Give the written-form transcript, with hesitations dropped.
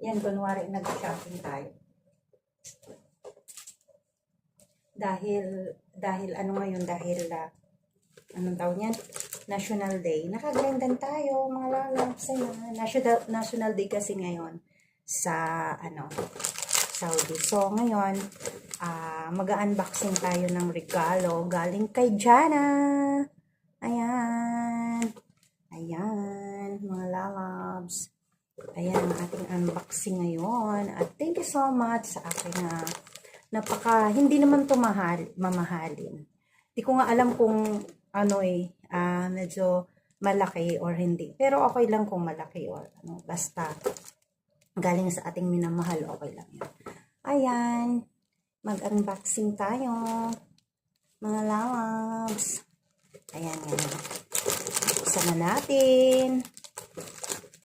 Yan, kunwari nag-shopping tayo. Dahil ano ngayon, anong tawag niyan? National Day. Nakagrandan tayo, mga lalabs. National Day kasi ngayon sa, Saudi. So, ngayon, mag-unboxing tayo ng regalo galing kay Jana. Ayan. Ayan, mga lalabs. Ayan ang ating unboxing ngayon. At thank you so much sa akin na hindi naman ito mamahalin. Hindi ko nga alam kung medyo malaki or hindi. Pero okay lang kung malaki or basta galing sa ating minamahal, okay lang yan. Ayan, mag-unboxing tayo, mga lalabs. Ayan, yan. Buksan na natin.